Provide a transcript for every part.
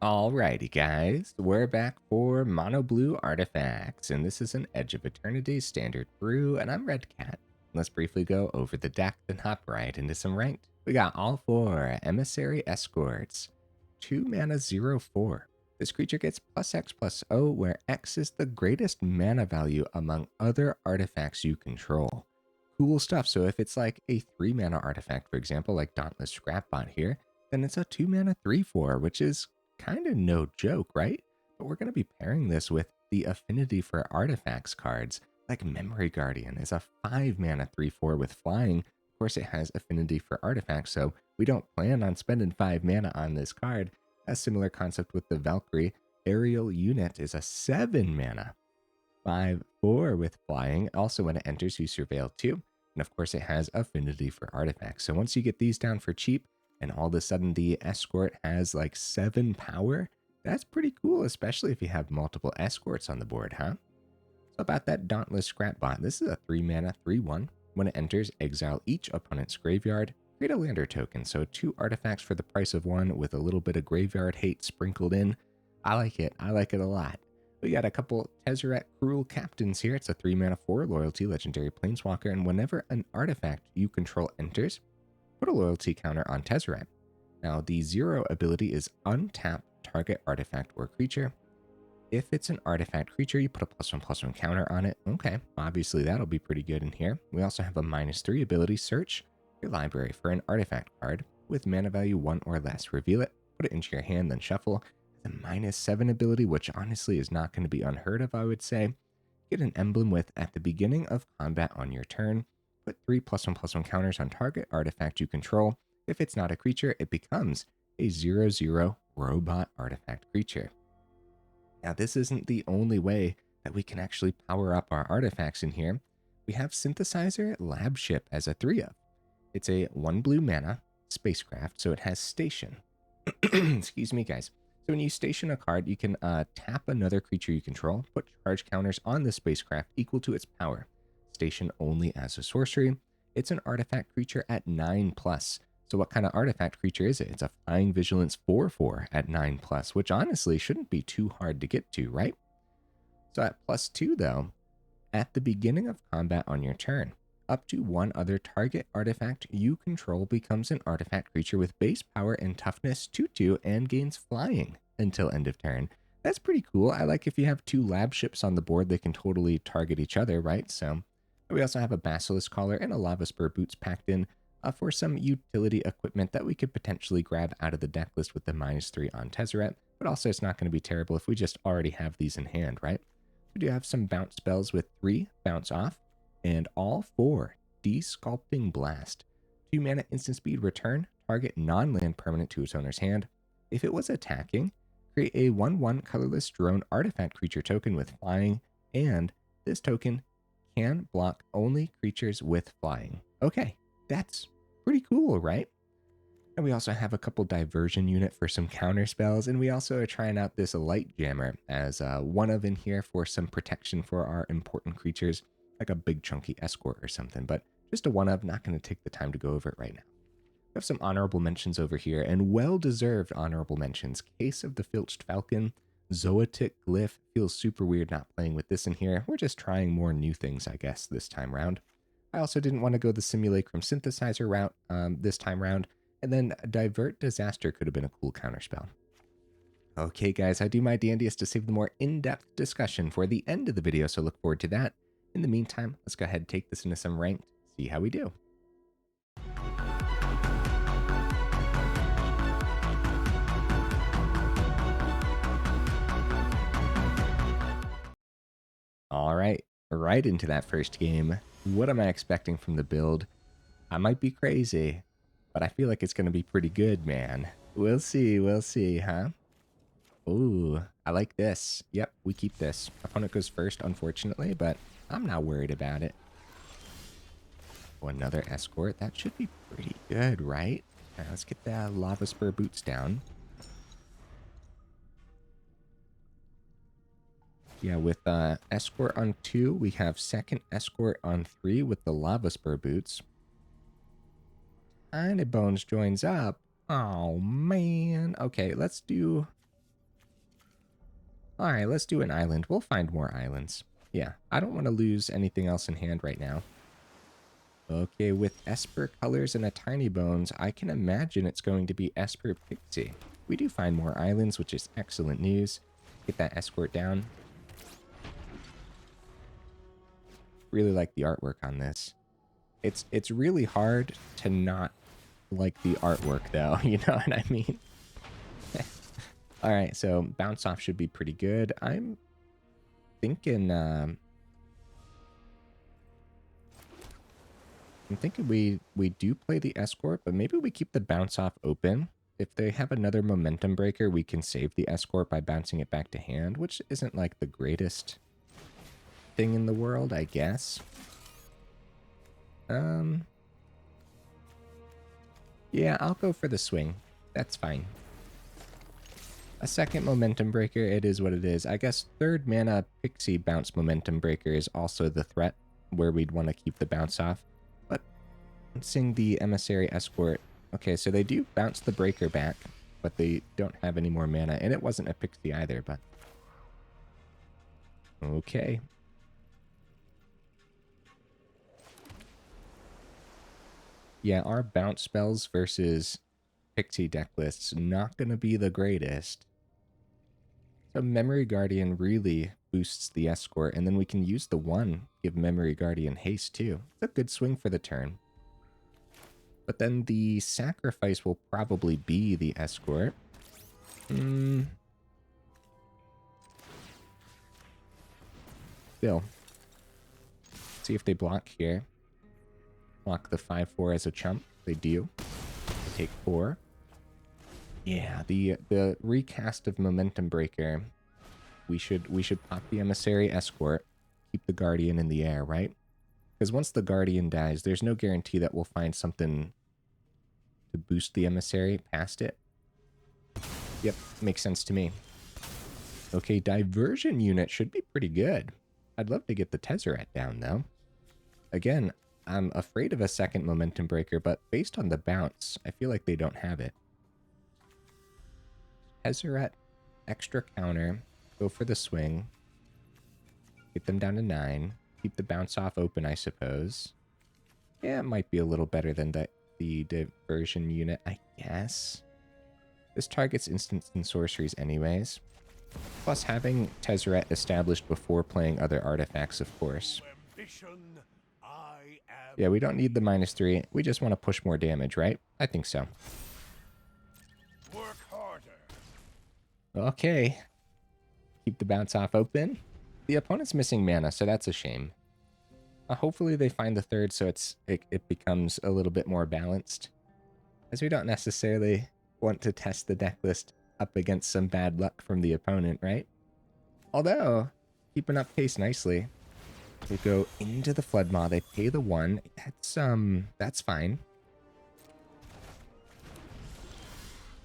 Alrighty, guys, we're back for Mono Blue Artifacts, and this is an Edge of Eternities Standard brew, and I'm Red Cat. Let's briefly go over the deck, then hop right into some ranked. We got all four Emissary Escorts, 2 mana 0/4. This creature gets +X/+0, where X is the greatest mana value among other artifacts you control. Cool stuff. So if it's like a 3 mana artifact, for example, like Dauntless Scrapbot here, then it's a 2 mana 3/4, which is kind of no joke, right? But we're going to be pairing this with the Affinity for Artifacts cards, like Memory Guardian is a 5 mana 3/4 with flying. Of course, it has Affinity for Artifacts, so we don't plan on spending 5 mana on this card. A similar concept with the Valkyrie. Aerial Unit is a 7 mana 5/4 with flying. Also, when it enters, you surveil 2. And of course, it has Affinity for Artifacts. So once you get these down for cheap, and all of a sudden the Escort has like 7 power, that's pretty cool, especially if you have multiple Escorts on the board, huh? So about that Dauntless Scrapbot, this is a 3 mana 3/1. When it enters, exile each opponent's graveyard, create a lander token. So 2 artifacts for the price of 1 with a little bit of graveyard hate sprinkled in. I like it a lot. We got a couple Tezzeret Cruel Captains here. It's a 3 mana 4 loyalty legendary planeswalker, and whenever an artifact you control enters, put a loyalty counter on Tezzeret. Now, the 0 ability is untap target artifact or creature. If it's an artifact creature, you put a +1/+1 counter on it. Okay, obviously that'll be pretty good in here. We also have a -3 ability, search your library for an artifact card with mana value 1 or less. Reveal it, put it into your hand, then shuffle. The -7 ability, which honestly is not going to be unheard of, I would say. Get an emblem with at the beginning of combat on your turn. Put 3 +1/+1 counters on target artifact you control. If it's not a creature, it becomes a 0/0 robot artifact creature. Now, this isn't the only way that we can actually power up our artifacts in here. We have Synthesizer Labship as a 3/of. It's a 1 blue mana spacecraft, so it has station. Excuse me, guys. So when you station a card, you can tap another creature you control, put charge counters on the spacecraft equal to its power. Station only as a sorcery. It's an artifact creature at 9+. So what kind of artifact creature is it? It's a Flying Vigilance 4/4 at 9+, which honestly shouldn't be too hard to get to, right? So at +2 though, at the beginning of combat on your turn, up to 1 other target artifact you control becomes an artifact creature with base power and toughness 2/2 and gains flying until end of turn. That's pretty cool. I like if you have 2 lab ships on the board, they can totally target each other, right? So we also have a Basilisk Collar and a Lavaspur Boots packed in for some utility equipment that we could potentially grab out of the deck list with the -3 on Tezzeret, but also it's not going to be terrible if we just already have these in hand, right? We do have some bounce spells with 3 bounce off, and all 4 Desculpting Blast. 2 mana instant speed return, target non-land permanent to its owner's hand. If it was attacking, create a 1/1 colorless drone artifact creature token with flying, and this token can block only creatures with flying. Okay, that's pretty cool, right? And we also have a couple Diversion Unit for some counter spells, and we also are trying out this Light Jammer as 1/of in here for some protection for our important creatures, like a big chunky Escort or something, but just a 1/of, not going to take the time to go over it right now. We have some honorable mentions over here, and well-deserved honorable mentions. Case of the Filched Falcon, Zoetic Glyph. Feels super weird not playing with this in here. We're just trying more new things, I guess, this time round. I also didn't want to go the Simulacrum Synthesizer route this time round, and then Divert Disaster could have been a cool counterspell. Okay, guys, I do my dandiest to save the more in-depth discussion for the end of the video, so look forward to that. In the meantime, let's go ahead and take this into some ranked, see how we do. All right, right into that first game. What am I expecting from the build? I might be crazy, but I feel like it's going to be pretty good, man. We'll see, huh? Ooh, I like this. Yep, we keep this. Opponent goes first, unfortunately, but I'm not worried about it. Oh, another Escort. That should be pretty good, right? All right, let's get the Lavaspur Boots down. Yeah, with Escort on 2, we have second Escort on 3 with the Lavaspur Boots. Tiny Bones joins up. Oh, man. Okay, let's do Alright, let's do an island. We'll find more islands. Yeah, I don't want to lose anything else in hand right now. Okay, with Esper Colors and a Tiny Bones, I can imagine it's going to be Esper Pixie. We do find more islands, which is excellent news. Get that Escort down. Really like the artwork on this. It's really hard to not like the artwork, though. You know what I mean? All right, so bounce off should be pretty good. I'm thinking we do play the Escort, but maybe we keep the bounce off open. If they have another momentum breaker, we can save the Escort by bouncing it back to hand, which isn't like the greatest thing in the world, I guess. Yeah, I'll go for the swing. That's fine. A second momentum breaker, it is what it is. I guess third mana Pixie bounce momentum breaker is also the threat where we'd want to keep the bounce off. But seeing the Emissary Escort, okay, so they do bounce the breaker back, but they don't have any more mana, and it wasn't a Pixie either, but okay. Yeah, our bounce spells versus Pixie deck lists not going to be the greatest. So Memory Guardian really boosts the Escort, and then we can use the 1, give Memory Guardian haste too. It's a good swing for the turn. But then the sacrifice will probably be the Escort. Still. See if they block here. Block the 5/4 as a chump. They do. They take 4. Yeah, the recast of Momentum Breaker. We should pop the Emissary Escort, keep the Guardian in the air, right? Because once the Guardian dies, there's no guarantee that we'll find something to boost the Emissary past it. Yep, makes sense to me. Okay, Diversion Unit should be pretty good. I'd love to get the Tezzeret down, though. Again, I'm afraid of a second Momentum Breaker, but based on the bounce, I feel like they don't have it. Tezzeret, extra counter, go for the swing. Get them down to 9. Keep the bounce off open, I suppose. Yeah, it might be a little better than the Diversion Unit, I guess. This targets instants and sorceries anyways. Plus having Tezzeret established before playing other artifacts, of course. Yeah, we don't need the -3. We just want to push more damage, right? I think so. Work harder. Okay. Keep the bounce off open. The opponent's missing mana, so that's a shame. Hopefully they find the third so it becomes a little bit more balanced. As we don't necessarily want to test the deck list up against some bad luck from the opponent, right? Although, keeping up pace nicely. They go into the Flood Maw, they pay the 1. That's fine.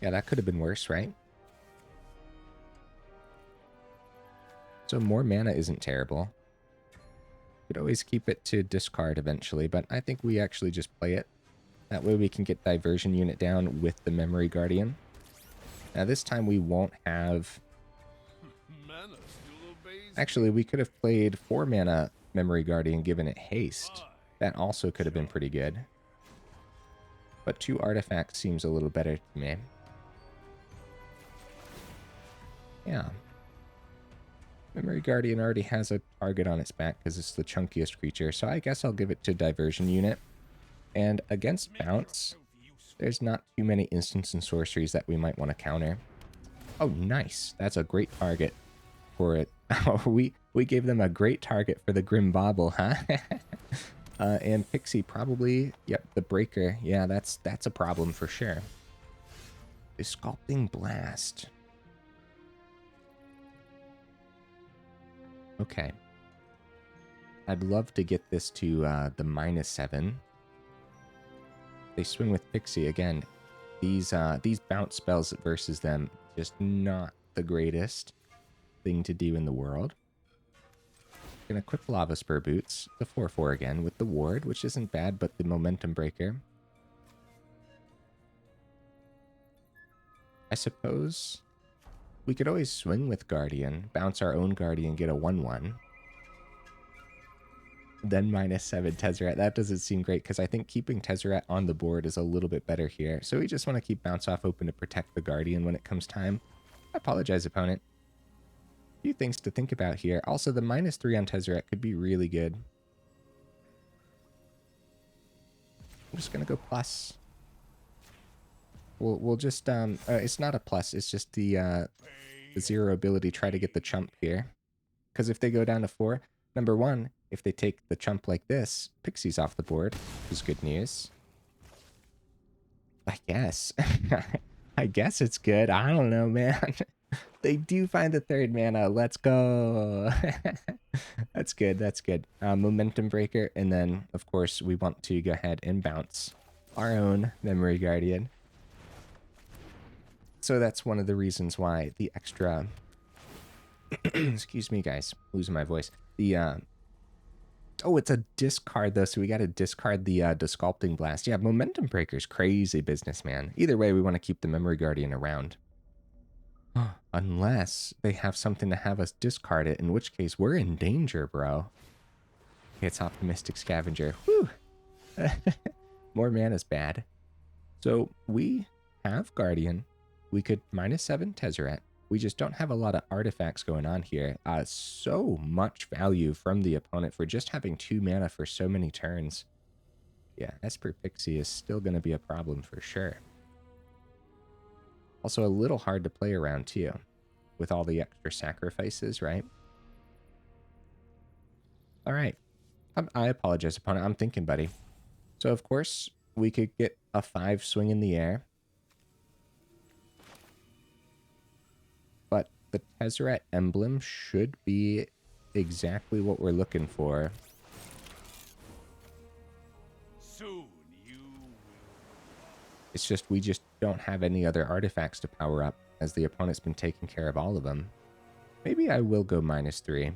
Yeah, that could have been worse, right? So more mana isn't terrible. Could always keep it to discard eventually, but I think we actually just play it. That way we can get Diversion Unit down with the Memory Guardian. Now this time we won't have... Actually, we could have played 4 mana Memory Guardian, given it haste. That also could have been pretty good. But 2 artifacts seems a little better to me. Yeah. Memory Guardian already has a target on its back because it's the chunkiest creature, so I guess I'll give it to Diversion Unit. And against Bounce, there's not too many instants and sorceries that we might want to counter. Oh, nice. That's a great target for it. Oh, we gave them a great target for the Grim Bauble, huh? And Pixie probably, yep, the Breaker. Yeah, that's a problem for sure. Desculpting Blast. Okay. I'd love to get this to the -7. They swing with Pixie again. These bounce spells versus them, just not the greatest thing to do in the world. Gonna equip Lavaspur Boots, the 4/4 again with the ward, which isn't bad, but the momentum breaker. I suppose we could always swing with Guardian, bounce our own Guardian, get a 1/1. Then -7 Tezzeret. That doesn't seem great because I think keeping Tezzeret on the board is a little bit better here. So we just want to keep bounce off open to protect the Guardian when it comes time. I apologize, opponent. A few things to think about here. Also, the -3 on Tezzeret could be really good. I'm just going to go plus. We'll just, it's not a plus. It's just the 0 ability, try to get the chump here. Because if they go down to 4, number 1, if they take the chump like this, Pixie's off the board, which is good news. I guess. I guess it's good. I don't know, man. They do find the 3rd mana. Let's go. That's good. That's good. Momentum breaker. And then, of course, we want to go ahead and bounce our own Memory Guardian. So that's one of the reasons why the extra... Excuse me, guys. Losing my voice. The... Oh, it's a discard, though, so we got to discard the Desculpting Blast. Yeah, Momentum Breaker's crazy business, man. Either way, we want to keep the Memory Guardian around. Unless they have something to have us discard it, in which case we're in danger, bro. Okay, it's Optimistic Scavenger. Whew! More mana's bad. So we have Guardian. We could -7 Tezzeret. We just don't have a lot of artifacts going on here. So much value from the opponent for just having 2 mana for so many turns. Yeah, Esper Pixie is still going to be a problem for sure. Also a little hard to play around too, with all the extra sacrifices, right? All right. I apologize, opponent. I'm thinking, buddy. So, of course, we could get a 5 swing in the air. But the Tezzeret emblem should be exactly what we're looking for. Soon you will. It's just we just don't have any other artifacts to power up, as the opponent's been taking care of all of them. Maybe I will go -3.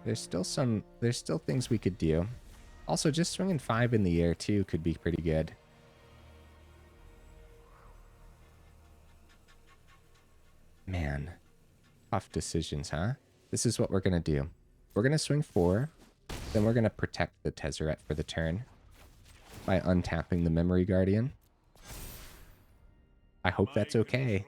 There's still things we could do. Also, just swinging 5 in the air too could be pretty good. Man, tough decisions, huh? This is what we're gonna do. We're gonna swing 4, then we're gonna protect the Tezzeret for the turn by untapping the Memory Guardian. I hope that's okay.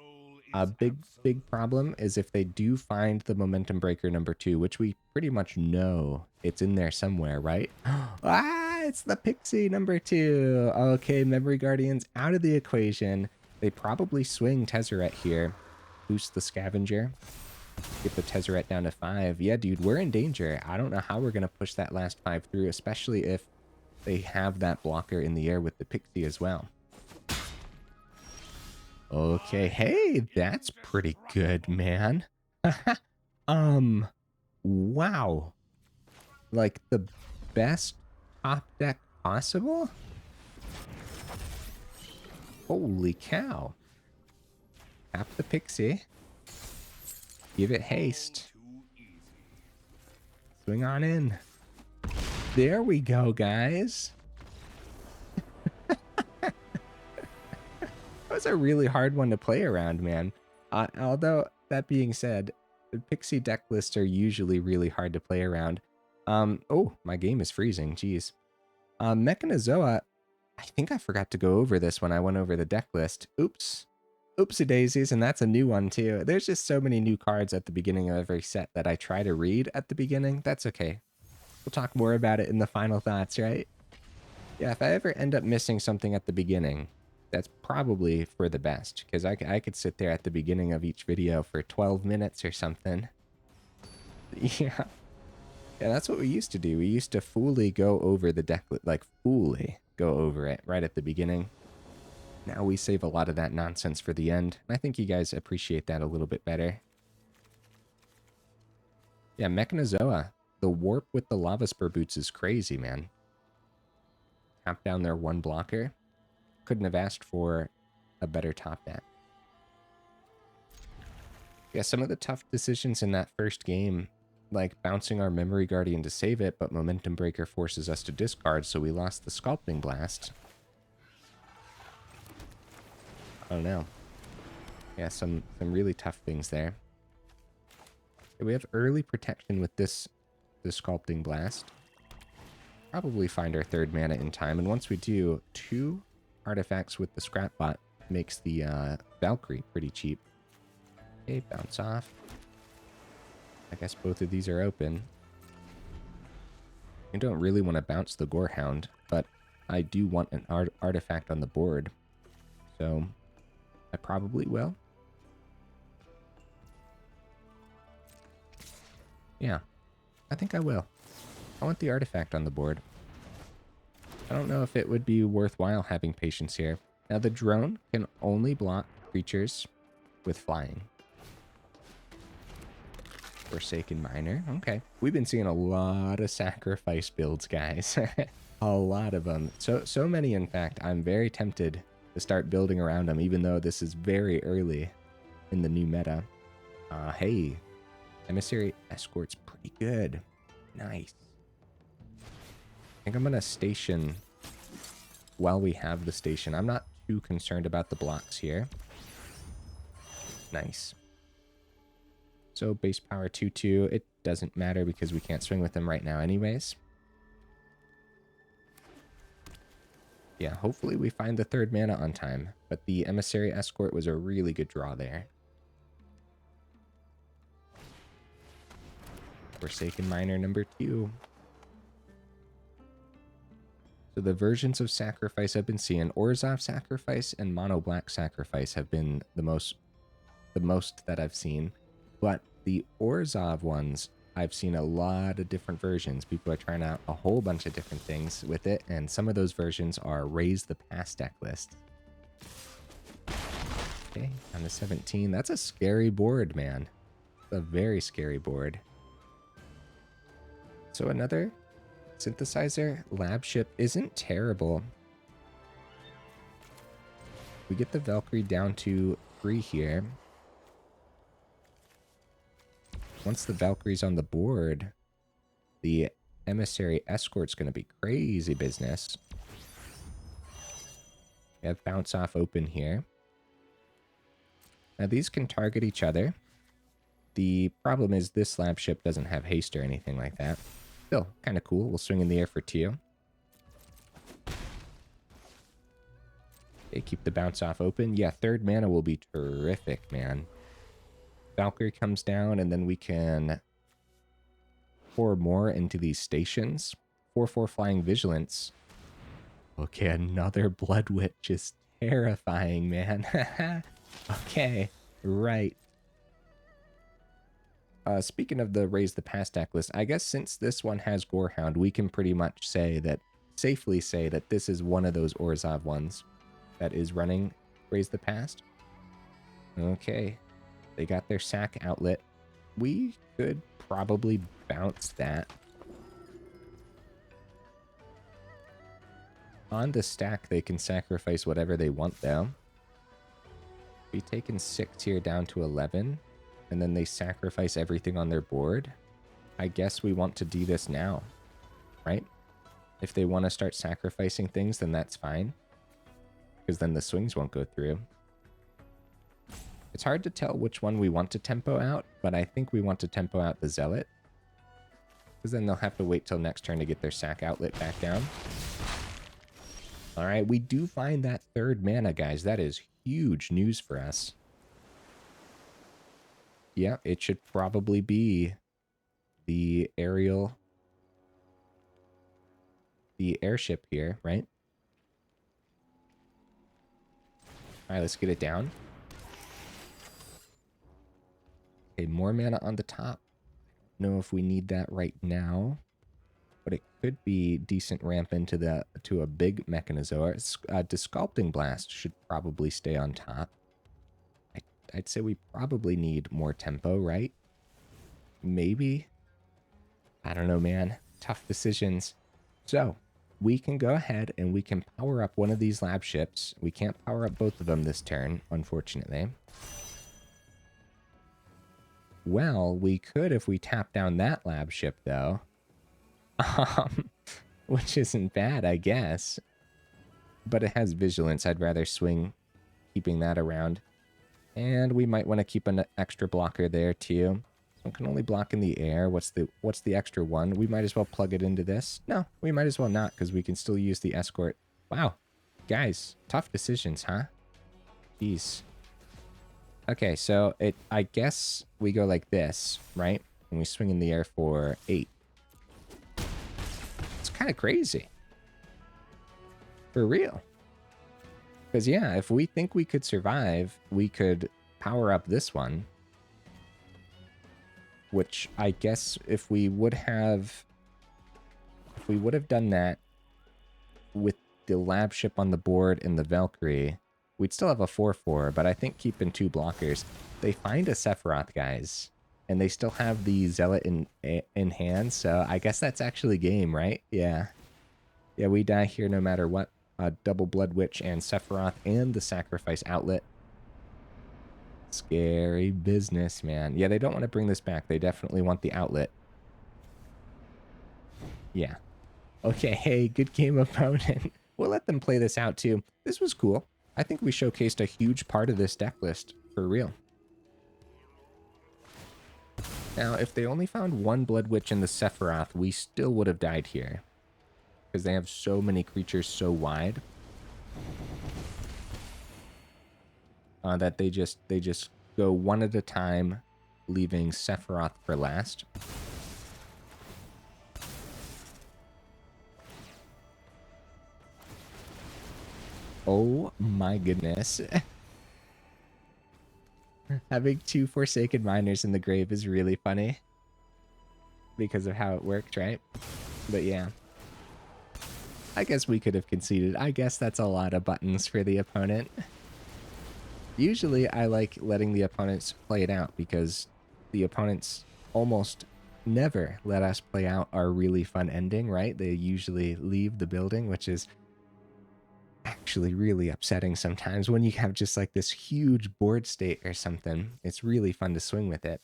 A big problem is if they do find the Momentum Breaker number 2, which we pretty much know it's in there somewhere, right? Ah, it's the Pixie number 2. Okay, Memory Guardian's out of the equation. They probably swing Tezzeret here. Boost the Scavenger. Get the Tezzeret down to 5. Yeah, dude, we're in danger. I don't know how we're going to push that last 5 through, especially if they have that blocker in the air with the Pixie as well. Okay, hey, that's pretty good, man. Wow. Like the best top deck possible? Holy cow. Tap the Pixie. Give it haste. Swing on in. There we go, guys. That was a really hard one to play around, man. Although, that being said, the Pixie deck lists are usually really hard to play around. Oh, my game is freezing. Jeez. Mechanozoa, I think I forgot to go over this when I went over the deck list. Oops. Oopsie daisies, and that's a new one too. There's just so many new cards at the beginning of every set that I try to read at the beginning. That's okay. We'll talk more about it in the final thoughts, right? Yeah, if I ever end up missing something at the beginning, that's probably for the best, because I could sit there at the beginning of each video for 12 minutes or something. Yeah. Yeah, that's what we used to do. We used to fully go over the deck, like fully go over it right at the beginning. Now we save a lot of that nonsense for the end. And I think you guys appreciate that a little bit better. Yeah, Mechanozoa. The warp with the Lavaspur Boots is crazy, man. Tap down their 1 blocker. Couldn't have asked for a better top deck. Yeah, some of the tough decisions in that first game, like bouncing our Memory Guardian to save it, but Momentum Breaker forces us to discard, so we lost the Desculpting Blast. I don't know. Yeah, some really tough things there. Okay, we have early protection with this Desculpting Blast. Probably find our third mana in time, and once we do, 2 artifacts with the Scrapbot makes the Valkyrie pretty cheap. Okay, bounce off. I guess both of these are open. I don't really want to bounce the Gorehound, but I do want an artifact on the board, so I probably will. Yeah, I think I will. I want the artifact on the board. I don't know if it would be worthwhile having patience here. Now, the drone can only block creatures with flying. Forsaken Miner. Okay. We've been seeing a lot of sacrifice builds, guys. A lot of them. So many, in fact. I'm very tempted to start building around them, even though this is very early in the new meta. Hey. Emissary Escort's pretty good. Nice. I think I'm going to station while we have the station. I'm not too concerned about the blocks here. Nice. So base power 2/2. It doesn't matter because we can't swing with them right now anyways. Yeah, hopefully we find the third mana on time. But the Emissary Escort was a really good draw there. Forsaken Miner number 2. So the versions of Sacrifice I've been seeing, Orzhov Sacrifice and Mono Black Sacrifice have been the most that I've seen. But the Orzhov ones, I've seen a lot of different versions. People are trying out a whole bunch of different things with it, and some of those versions are Raise the Past deck list. Okay, on the 17. That's a scary board, man. It's a very scary board. So another Synthesizer Labship isn't terrible. We get the Valkyrie down to 3 here. Once the Valkyrie's on the board, the Emissary Escort's going to be crazy business. We have Bounce Off open here. Now these can target each other. The problem is this Labship doesn't have haste or anything like that. Still, kind of cool. We'll swing in the air for 2. Okay, keep the Bounce Off open. Yeah, third mana will be terrific, man. Valkyrie comes down, and then we can pour more into these stations. 4/4 Flying Vigilance. Okay, another Blood Witch is terrifying, man. Okay, right. Speaking of the Raise the Past deck list, I guess since this one has Gorehound, we can pretty much safely say that this is one of those Orzhov ones that is running Raise the Past. Okay, they got their sack outlet. We could probably bounce that. On the stack, they can sacrifice whatever they want, though. We've taken 6 here down to 11. And then they sacrifice everything on their board. I guess we want to do this now, right? If they want to start sacrificing things, then that's fine. Because then the swings won't go through. It's hard to tell which one we want to tempo out, but I think we want to tempo out the Zealot. Because then they'll have to wait till next turn to get their sack outlet back down. Alright, we do find that third mana, guys. That is huge news for us. Yeah, it should probably be the airship here, right? All right, let's get it down. Okay, more mana on the top. I don't know if we need that right now, but it could be decent ramp into to a big Mechanozoa. Desculpting Blast should probably stay on top. I'd say we probably need more tempo, right? Maybe. I don't know, man. Tough decisions. So, we can go ahead and we can power up one of these lab ships. We can't power up both of them this turn, unfortunately. Well, we could if we tap down that lab ship, though. Which isn't bad, I guess. But it has vigilance. I'd rather swing keeping that around. And we might want to keep an extra blocker there too. One can only block in the air. What's the extra one? We might as well plug it into this. No, we might as well not, because we can still use the escort. Wow. Guys, tough decisions, huh? Jeez. Okay, so I guess we go like this, right? And we swing in the air for 8. It's kind of crazy. For real. Because, yeah, if we think we could survive, we could power up this one. Which I guess if we would have done that with the Labship on the board and the Valkyrie, we'd still have a 4/4, but I think keeping 2 blockers. They find a Sephiroth, guys, and they still have the Zealot in hand, so I guess that's actually game, right? Yeah. Yeah, we die here no matter what. Double Blood Witch and Sephiroth and the Sacrifice Outlet. Scary business, man. Yeah, they don't want to bring this back. They definitely want the outlet. Yeah. Okay, hey, good game, opponent. We'll let them play this out, too. This was cool. I think we showcased a huge part of this deck list, for real. Now, if they only found 1 Blood Witch in the Sephiroth, we still would have died here. Because they have so many creatures so wide. That they just go one at a time, leaving Sephiroth for last. Oh my goodness. Having 2 Forsaken Miners in the grave is really funny. Because of how it worked, right? But yeah. I guess we could have conceded. I guess that's a lot of buttons for the opponent. Usually I like letting the opponents play it out because the opponents almost never let us play out our really fun ending, right? They usually leave the building, which is actually really upsetting sometimes when you have just like this huge board state or something. It's really fun to swing with it.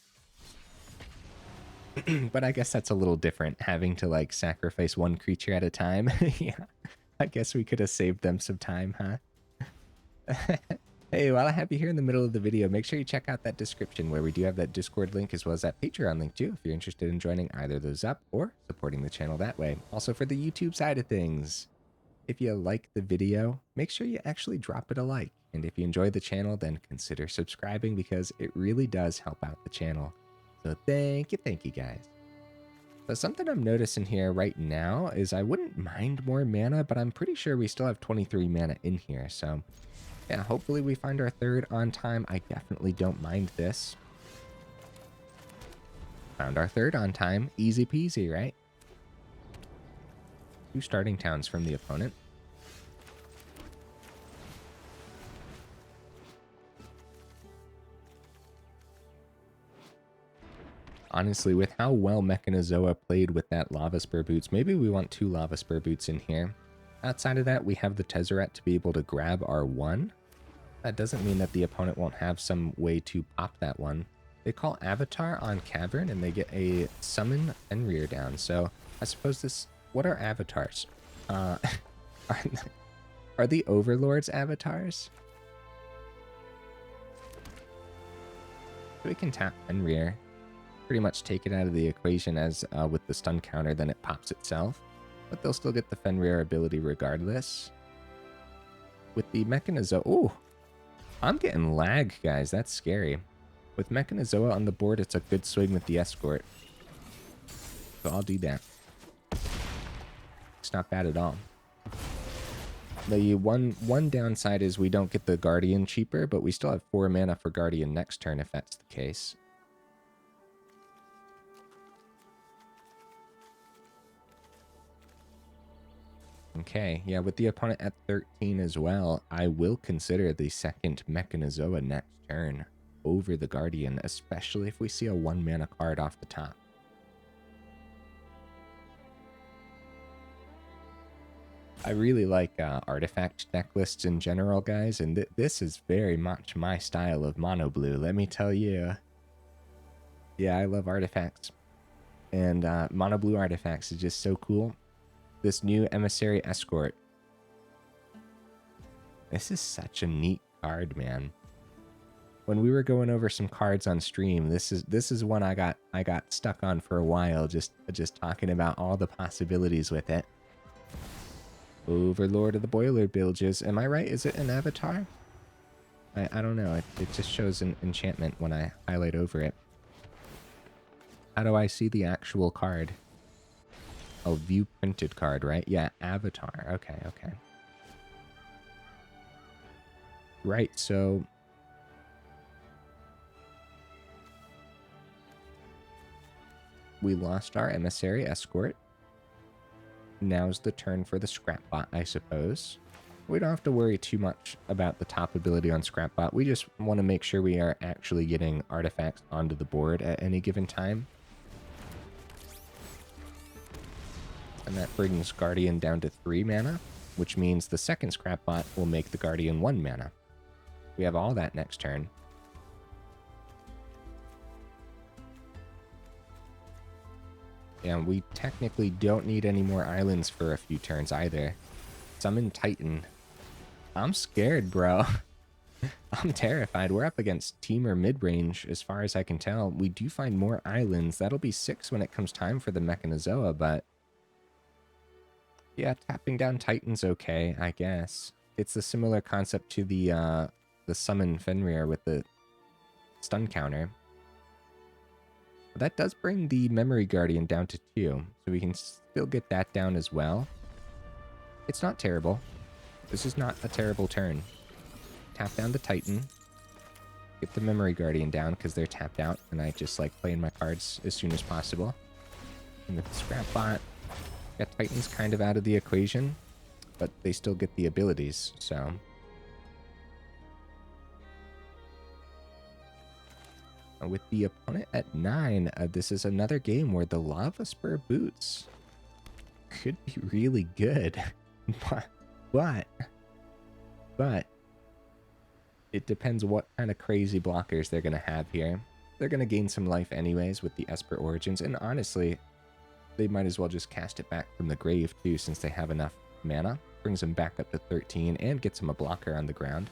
But I guess that's a little different, having to like sacrifice 1 creature at a time. Yeah, I guess we could have saved them some time, huh? Hey, while I have you here in the middle of the video, make sure you check out that description where we do have that Discord link as well as that Patreon link too, if you're interested in joining either of those up or supporting the channel that way. Also for the YouTube side of things, if you like the video, make sure you actually drop it a like. And if you enjoy the channel, then consider subscribing because it really does help out the channel. So thank you guys. But something I'm noticing here right now is I wouldn't mind more mana, but I'm pretty sure we still have 23 mana in here. So yeah, hopefully we find our 3rd on time. I definitely don't mind this. Found our 3rd on time. Easy peasy, right? 2 starting towns from the opponent. Honestly, with how well Mechanozoa played with that Lavaspur Boots, maybe we want 2 Lavaspur Boots in here. Outside of that, we have the Tezzeret to be able to grab our 1. That doesn't mean that the opponent won't have some way to pop that one. They call Avatar on Cavern, and they get a Summon Fenrir down. So I suppose this... What are avatars? Are the Overlords avatars? So we can tap Fenrir. Pretty much take it out of the equation as with the stun counter, then it pops itself. But they'll still get the Fenrir ability regardless. With the Mechanozoa... Ooh! I'm getting lag, guys. That's scary. With Mechanozoa on the board, it's a good swing with the Escort. So I'll do that. It's not bad at all. The one downside is we don't get the Guardian cheaper, but we still have 4 mana for Guardian next turn if that's the case. Okay, yeah, with the opponent at 13 as well, I will consider the 2nd Mechanozoa next turn over the Guardian, especially if we see a 1 mana card off the top. I really like artifact deck lists in general, guys, and this is very much my style of mono blue, let me tell you. Yeah, I love artifacts. And mono blue artifacts is just so cool. This new Emissary Escort. This is such a neat card, man. when we were going over some cards on stream, this is one I got stuck on for a while, just talking about all the possibilities with it. Overlord of the Boiler Bilges. Am I right? Is it an avatar? I don't know. It just shows an enchantment when I highlight over it. How do I see the actual card? Oh, view printed card, right? Yeah, avatar. Okay, okay. Right, so we lost our Emissary Escort. Now's the turn for the Scrapbot, I suppose. We don't have to worry too much about the top ability on Scrapbot. We just want to make sure we are actually getting artifacts onto the board at any given time. And that brings Guardian down to 3 mana, which means the second Scrapbot will make the Guardian 1 mana. We have all that next turn. And we technically don't need any more islands for a few turns either. Summon Titan. I'm scared, bro. I'm terrified. We're up against Teamer mid-range as far as I can tell. We do find more islands. That'll be 6 when it comes time for the Mechanozoa, but yeah, tapping down Titan's okay, I guess. It's a similar concept to the summon Fenrir with the stun counter. But that does bring the Memory Guardian down to 2, so we can still get that down as well. It's not terrible. This is not a terrible turn. Tap down the Titan. Get the Memory Guardian down because they're tapped out, and I just like playing my cards as soon as possible. And with the Scrapbot, yeah, Titan's kind of out of the equation, but they still get the abilities, so. With the opponent at 9, this is another game where the Lavaspur Boots could be really good. but it depends what kind of crazy blockers they're going to have here. They're going to gain some life anyways with the Esper Origins, and honestly, they might as well just cast it back from the grave too, since they have enough mana. Brings them back up to 13 and gets them a blocker on the ground.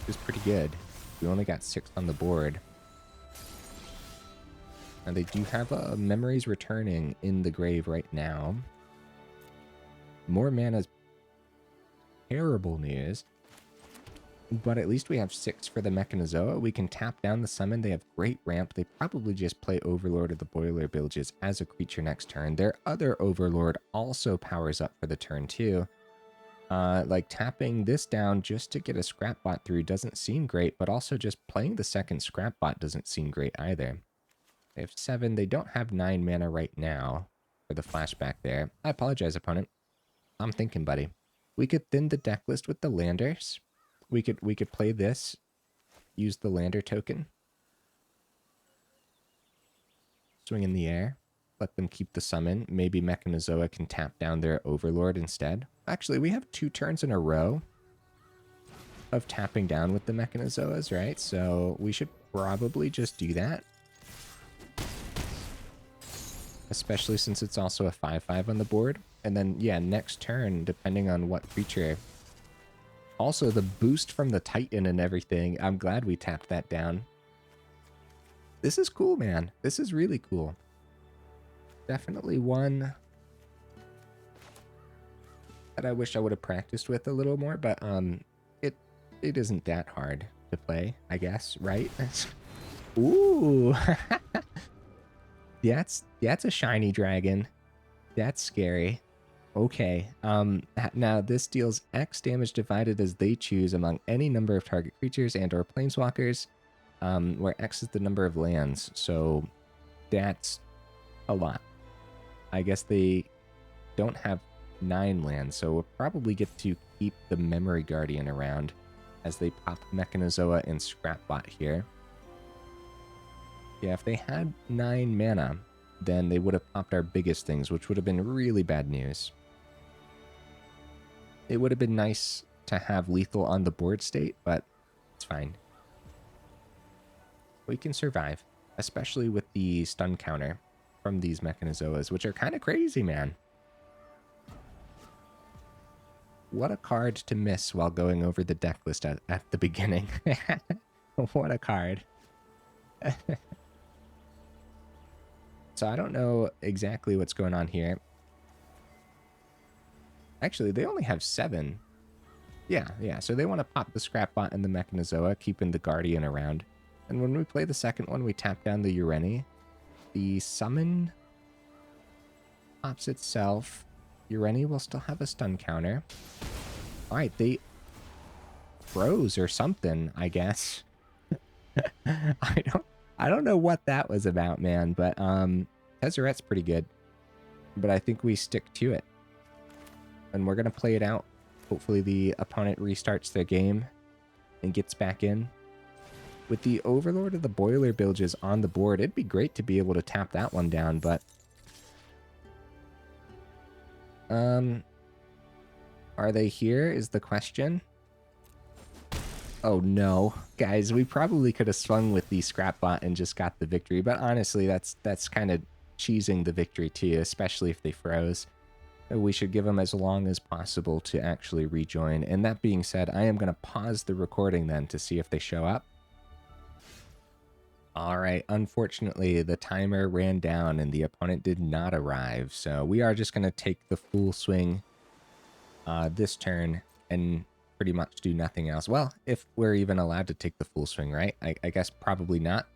Is pretty good. We only got 6 on the board. And they do have memories returning in the grave right now. More mana is terrible news. But at least we have 6 for the Mechanozoa. We can tap down the summon. They have great ramp. They probably just play Overlord of the Boiler Bilges as a creature next turn. Their other Overlord also powers up for the turn too. Like tapping this down just to get a Scrapbot through doesn't seem great, but also just playing the second Scrapbot doesn't seem great either. They have 7. They don't have 9 mana right now for the flashback there. I apologize, opponent. I'm thinking, buddy. We could thin the deck list with the landers. We could play this, use the lander token, swing in the air, let them keep the summon. Maybe Mechanozoa can tap down their Overlord instead. Actually, we have 2 turns in a row of tapping down with the Mechanozoas, right? So we should probably just do that. Especially since it's also a 5/5 on the board. And then, yeah, next turn, depending on what creature. Also, the boost from the Titan and everything. I'm glad we tapped that down. This is cool, man. This is really cool. Definitely one that I wish I would have practiced with a little more, but it isn't that hard to play, I guess, right? Ooh. That's a shiny dragon. That's scary. Okay. Now this deals X damage divided as they choose among any number of target creatures and or planeswalkers, where X is the number of lands. So that's a lot. I guess they don't have 9 lands, so we'll probably get to keep the Memory Guardian around as they pop Mechanozoa and Scrapbot here. Yeah, if they had 9 mana, then they would have popped our biggest things, which would have been really bad news. It would have been nice to have lethal on the board state, but it's fine. We can survive, especially with the stun counter from these Mechanozoas, which are kind of crazy, man. What a card to miss while going over the deck list at the beginning. What a card. So I don't know exactly what's going on here. Actually, they only have 7. Yeah. So they want to pop the Scrapbot and the Mechanozoa, keeping the Guardian around. And when we play the second one, we tap down the Ureni. The summon pops itself. Ureni will still have a stun counter. Alright, they froze or something, I guess. I don't know what that was about, man, but Tezzeret's pretty good. But I think we stick to it. And we're gonna play it out. Hopefully the opponent restarts their game and gets back in. With the Overlord of the Boiler Bilges on the board, it'd be great to be able to tap that one down, but are they here is the question. Oh no. Guys, we probably could have swung with the Scrapbot and just got the victory, but honestly, that's kind of cheesing the victory too, especially if they froze. We should give them as long as possible to actually rejoin. And that being said, I am going to pause the recording then to see if they show up. All right, unfortunately, the timer ran down and the opponent did not arrive. So we are just going to take the full swing this turn and pretty much do nothing else. Well, if we're even allowed to take the full swing, right? I guess probably not,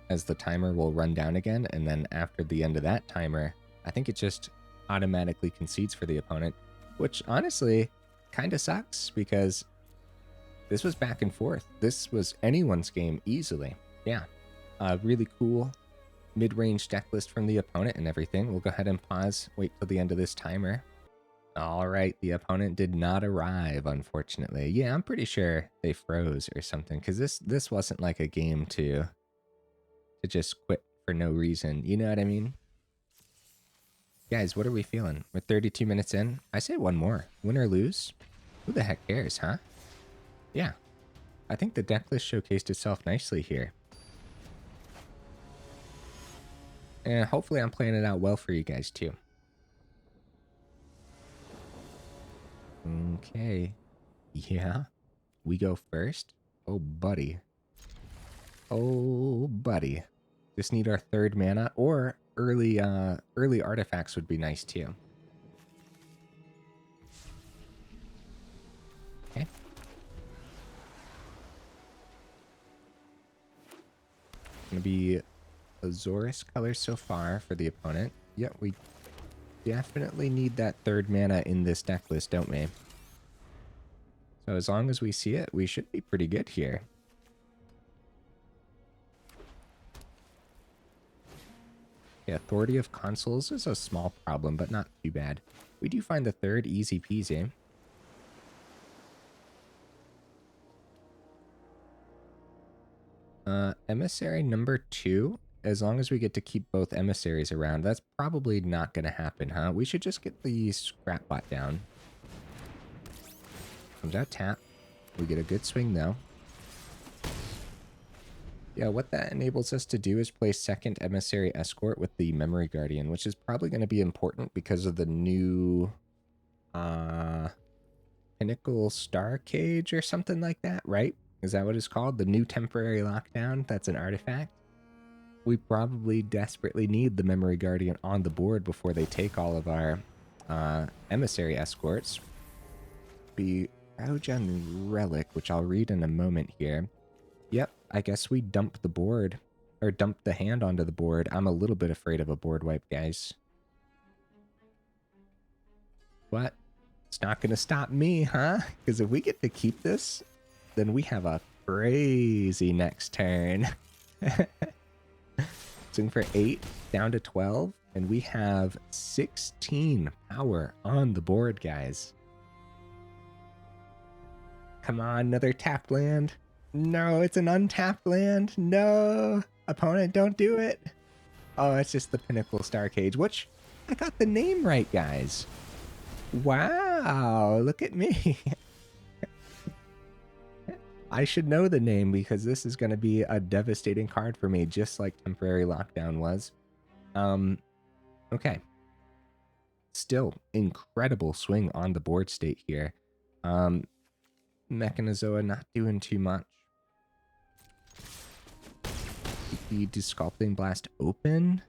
as the timer will run down again. And then after the end of that timer, I think it just automatically concedes for the opponent, which honestly kind of sucks because this was back and forth. This was anyone's game easily. Yeah. Really cool mid-range deck list from the opponent and everything. We'll go ahead and pause, wait till the end of this timer. All right, the opponent did not arrive, unfortunately. Yeah, I'm pretty sure they froze or something, because this wasn't like a game to just quit for no reason. You know what I mean? Guys, what are we feeling? We're 32 minutes in. I say one more. Win or lose? Who the heck cares, huh? Yeah. I think the deck list showcased itself nicely here. And hopefully I'm playing it out well for you guys too. Okay. Yeah. We go first. Oh, buddy. Oh, buddy. Just need our 3rd mana, or early artifacts would be nice too. Okay. Gonna be Azorius color so far for the opponent. Yep, we definitely need that 3rd mana in this deck list, don't we? So as long as we see it, we should be pretty good here. Yeah, Authority of Consuls is a small problem, but not too bad. We do find the 3rd easy peasy. Emissary number 2. As long as we get to keep both emissaries around, that's probably not going to happen, huh? We should just get the Scrapbot down. Comes out tap. We get a good swing, though. Yeah, what that enables us to do is play 2nd Emissary Escort with the Memory Guardian, which is probably going to be important because of the new Pinnacle Star Cage or something like that, right? Is that what it's called? The new temporary lockdown? That's an artifact? We probably desperately need the Memory Guardian on the board before they take all of our Emissary Escorts. Be Raujan Relic, which I'll read in a moment here. Yep, I guess we dump the board, or dump the hand onto the board. I'm a little bit afraid of a board wipe, guys. But it's not going to stop me, huh? Because if we get to keep this, then we have a crazy next turn. Swing for 8, down to 12, and we have 16 power on the board, guys. Come on, another tapped land. No, it's an untapped land. No, opponent, don't do it. Oh, it's just the Pinnacle Star Cage, which I got the name right, guys. Wow, look at me. I should know the name because this is going to be a devastating card for me, just like Temporary Lockdown was. Okay. Still, incredible swing on the board state here. Mechanozoa not doing too much. Keep the Desculpting Blast open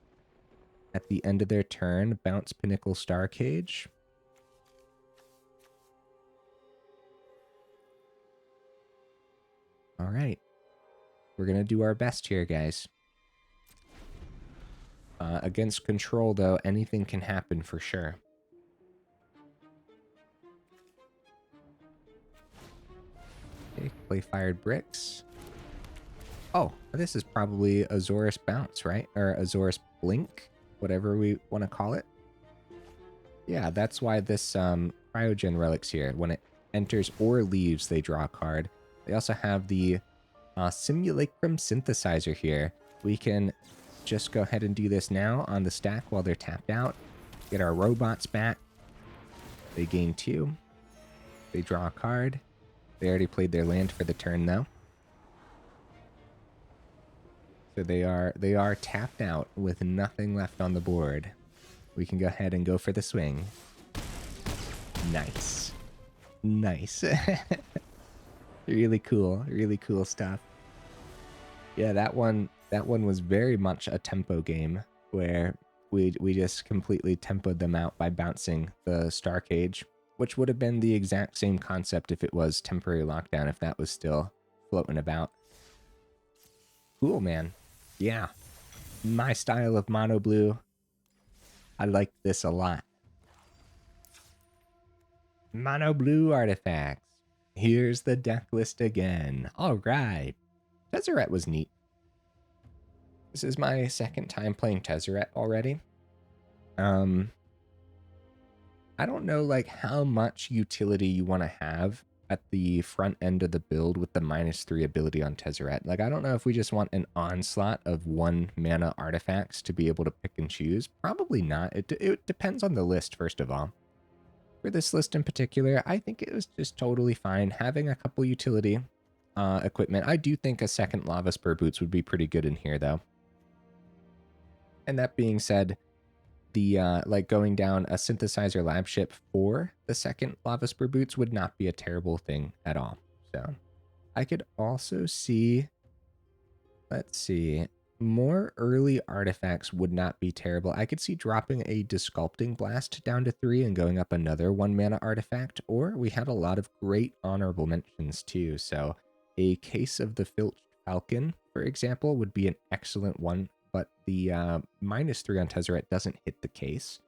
at the end of their turn. Bounce Pinnacle Star Cage. All right. We're going to do our best here, guys. Against control, though, anything can happen for sure. Okay, play Fired Bricks. Oh, this is probably Azorus Bounce, right? Or Azorus Blink, whatever we want to call it. Yeah, that's why this Cryogen Relic's here. When it enters or leaves, they draw a card. They also have the Simulacrum Synthesizer here. We can just go ahead and do this now on the stack while they're tapped out. Get our robots back. They gain 2. They draw a card. They already played their land for the turn, though. So they are tapped out with nothing left on the board. We can go ahead and go for the swing. Nice. Nice. Really cool stuff. Yeah, that one was very much a tempo game where we just completely tempoed them out by bouncing the Star Cage, which would have been the exact same concept if it was temporary lockdown, if that was still floating about. Cool, man. Yeah. My style of mono blue. I like this a lot. Mono blue artifacts. Here's the deck list again. All right. Tezzeret was neat. This is my second time playing Tezzeret already. I don't know like how much utility you want to have at the front end of the build with the -3 ability on Tezzeret. Like, I don't know if we just want an onslaught of 1 mana artifacts to be able to pick and choose. Probably not. It depends on the list, first of all. For this list in particular, I think it was just totally fine having a couple utility equipment. I do think a second Lavaspur Boots would be pretty good in here, though. And that being said, the like going down a Synthesizer Labship for the second Lavaspur Boots would not be a terrible thing at all. So I could also see, let's see, more early artifacts would not be terrible. I could see dropping a Desculpting Blast down to 3 and going up another 1 mana artifact, or we had a lot of great honorable mentions too. So a Case of the Filched Falcon, for example, would be an excellent one, but the -3 on Tezzeret doesn't hit the case.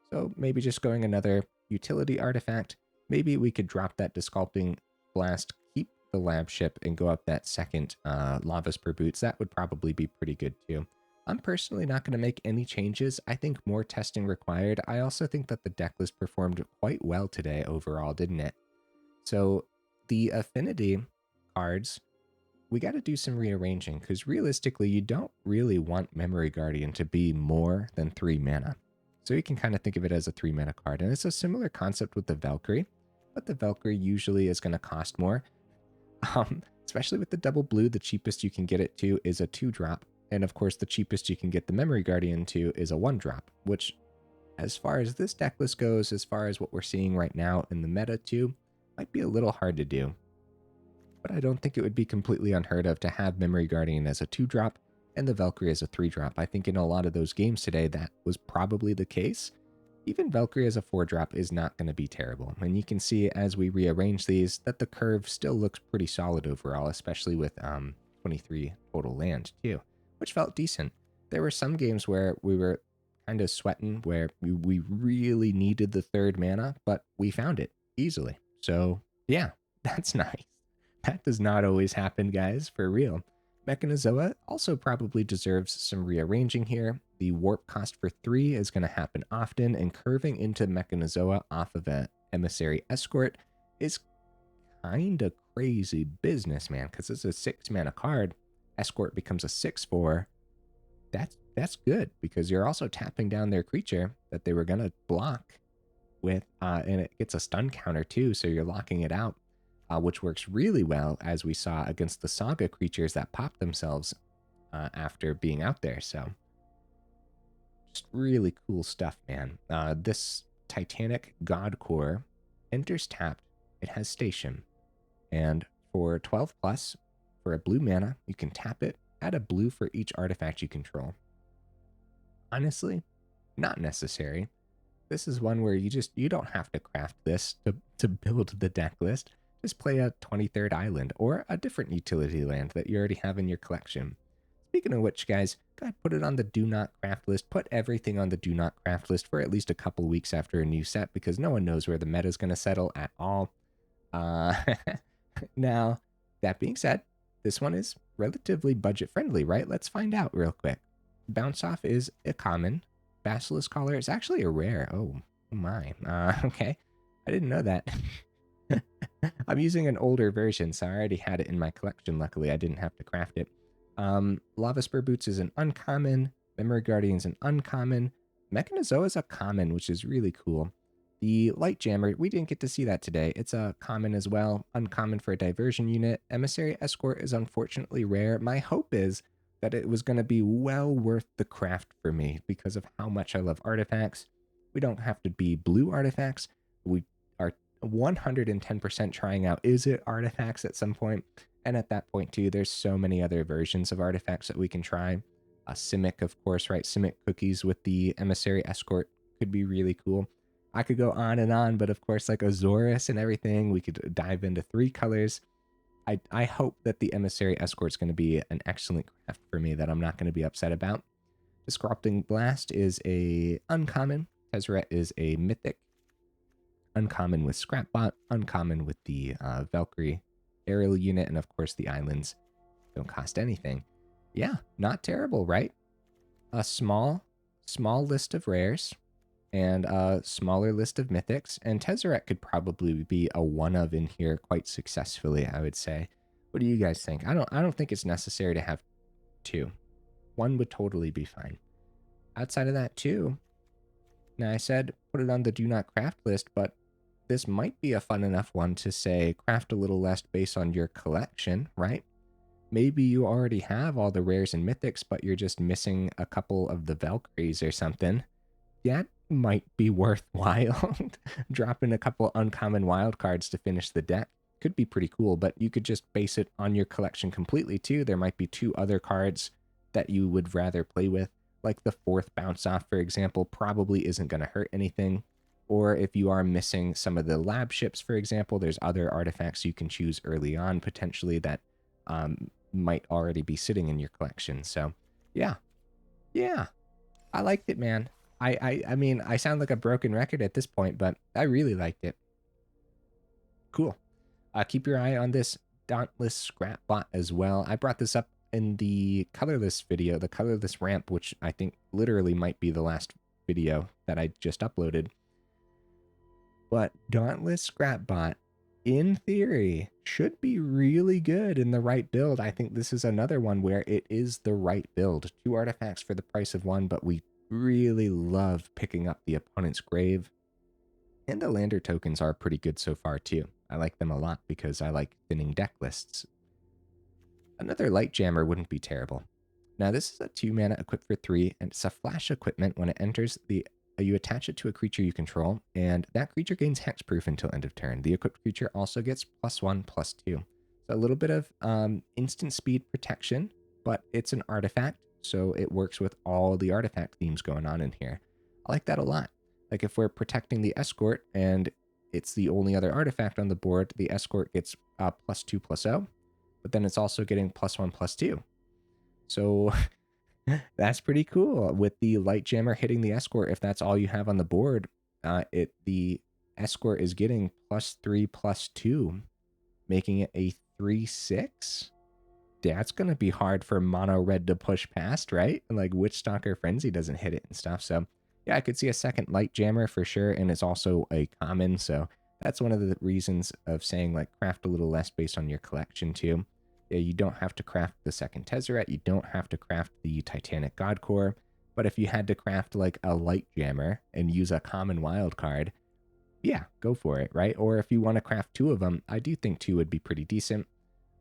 So maybe just going another utility artifact. Maybe we could drop that Desculpting Blast, keep the Labship, and go up that second Lavaspur Boots. That would probably be pretty good too. I'm personally not going to make any changes. I think more testing required. I also think that the deck list performed quite well today overall, didn't it? So the affinity cards, we got to do some rearranging, because realistically, you don't really want Memory Guardian to be more than 3 mana. So you can kind of think of it as a 3 mana card. And it's a similar concept with the Valkyrie, but the Valkyrie usually is going to cost more. Especially with the double blue, the cheapest you can get it to is a 2-drop. And of course, the cheapest you can get the Memory Guardian to is a 1-drop, which, as far as this deck list goes, as far as what we're seeing right now in the meta too, might be a little hard to do. But I don't think it would be completely unheard of to have Memory Guardian as a 2-drop and the Valkyrie as a 3-drop. I think in a lot of those games today, that was probably the case. Even Valkyrie as a 4-drop is not going to be terrible. And you can see as we rearrange these that the curve still looks pretty solid overall, especially with 23 total land too, which felt decent. There were some games where we were kind of sweating, where we really needed the 3rd mana, but we found it easily. So yeah, that's nice. That does not always happen, guys, for real. Mechanozoa also probably deserves some rearranging here. The warp cost for 3 is going to happen often, and curving into Mechanozoa off of an Emissary Escort is kind of crazy business, man, because it's a 6 mana card. Escort becomes a 6/4. That's good, because you're also tapping down their creature that they were going to block with, and it gets a stun counter too, so you're locking it out. Which works really well, as we saw against the Saga creatures that pop themselves after being out there. So just really cool stuff, man. This Titanic Godcore enters tapped it has Station. And for 12 plus, for a blue mana, you can tap it, add a blue for each artifact you control. Honestly, not necessary. This is one where you don't have to craft this to build the deck list. Just play a 23rd island or a different utility land that you already have in your collection. Speaking of which, guys, go ahead, put it on the do not craft list. Put everything on the do not craft list for at least a couple weeks after a new set, because no one knows where the meta is going to settle at all. Now, that being said, this one is relatively budget friendly, right? Let's find out real quick. Bounce Off is a common. Basilisk Collar is actually a rare. Oh my. Okay. I didn't know that. I'm using an older version, so I already had it in my collection. Luckily, I didn't have to craft it. Lavaspur Boots is an uncommon. Memory Guardian is an uncommon. Mechanozoa is a common, which is really cool. The Light Jammer, we didn't get to see that today. It's a common as well. Uncommon for a Diversion Unit. Emissary Escort is unfortunately rare. My hope is that it was going to be well worth the craft for me because of how much I love artifacts. We don't have to be blue artifacts. We are 110% trying out, is it artifacts at some point? And at that point too, there's so many other versions of artifacts that we can try. A Simic, of course, right? Simic cookies with the Emissary Escort could be really cool. I could go on, but of course, like Uthros and everything, we could dive into 3 colors. I hope that the Emissary Escort is going to be an excellent craft for me that I'm not going to be upset about. Desculpting Blast is a uncommon. Tezzeret is a mythic. Uncommon with Scrapbot. Uncommon with the Valkyrie aerial unit. And of course, the islands don't cost anything. Yeah, not terrible, right? A small list of rares and a smaller list of mythics, and Tezzeret could probably be a one of in here quite successfully, I would say. What do you guys think? I don't think it's necessary to have 2. 1 would totally be fine. Outside of that too, now I said put it on the do not craft list, but this might be a fun enough one to say craft a little less based on your collection, right? Maybe you already have all the rares and mythics, but you're just missing a couple of the Valkyries or something. That might be worthwhile. Dropping a couple uncommon wild cards to finish the deck could be pretty cool, but you could just base it on your collection completely too. There might be 2 other cards that you would rather play with, like the 4th Bounce Off, for example, probably isn't going to hurt anything. Or if you are missing some of the lab ships, for example, there's other artifacts you can choose early on potentially that might already be sitting in your collection. So yeah, I liked it, man. I mean, I sound like a broken record at this point, but I really liked it. Cool. Keep your eye on this Dauntless Scrapbot as well. I brought this up in the colorless video, the colorless ramp, which I think literally might be the last video that I just uploaded. But Dauntless Scrapbot, in theory, should be really good in the right build. I think this is another one where it is the right build. 2 artifacts for the price of 1, but we really love picking up the opponent's grave. And the lander tokens are pretty good so far too. I like them a lot because I like thinning deck lists. Another light jammer wouldn't be terrible. Now this is a 2 mana equipped for 3, and it's a flash equipment. When it enters, you attach it to a creature you control, and that creature gains hexproof until end of turn. The equipped creature also gets +1/+2. So a little bit of instant speed protection, but it's an artifact, so it works with all the artifact themes going on in here. I like that a lot. Like if we're protecting the Escort and it's the only other artifact on the board, the Escort gets +2/+0, but then it's also getting +1/+2. So that's pretty cool. With the Light Jammer hitting the Escort, if that's all you have on the board, the Escort is getting +3/+2, making it a 3/6. That's going to be hard for mono red to push past, right? Like Witchstalker Frenzy doesn't hit it and stuff. So yeah, I could see a second Light Jammer for sure. And it's also a common. So that's one of the reasons of saying like craft a little less based on your collection too. Yeah, you don't have to craft the second Tezzeret. You don't have to craft the Titanic Godcore. But if you had to craft like a Light Jammer and use a common wild card, yeah, go for it, right? Or if you want to craft 2 of them, I do think 2 would be pretty decent.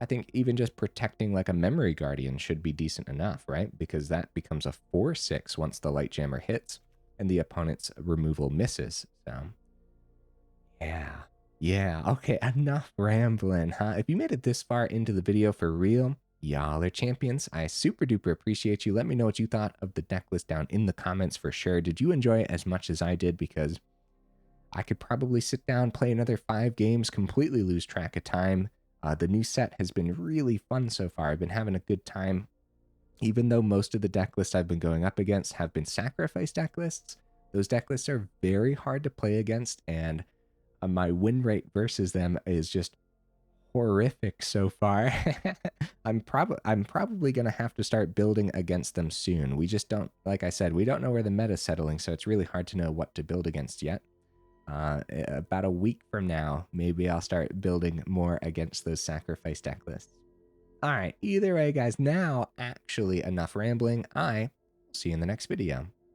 I think even just protecting like a Memory Guardian should be decent enough, right? Because that becomes a 4/6 once the Light Jammer hits and the opponent's removal misses. So, yeah. Yeah, okay, enough rambling, huh? If you made it this far into the video for real, y'all are champions. I super duper appreciate you. Let me know what you thought of the deck list down in the comments for sure. Did you enjoy it as much as I did? Because I could probably sit down, play another 5 games, completely lose track of time. The new set has been really fun so far. I've been having a good time. Even though most of the deck lists I've been going up against have been sacrifice deck lists, those deck lists are very hard to play against, and my win rate versus them is just horrific so far. I'm probably gonna have to start building against them soon. We just don't, like I said, we don't know where the meta's settling, so it's really hard to know what to build against yet. About a week from now, maybe I'll start building more against those sacrifice deck lists. All right, either way, guys, now actually enough rambling. I will see you in the next video.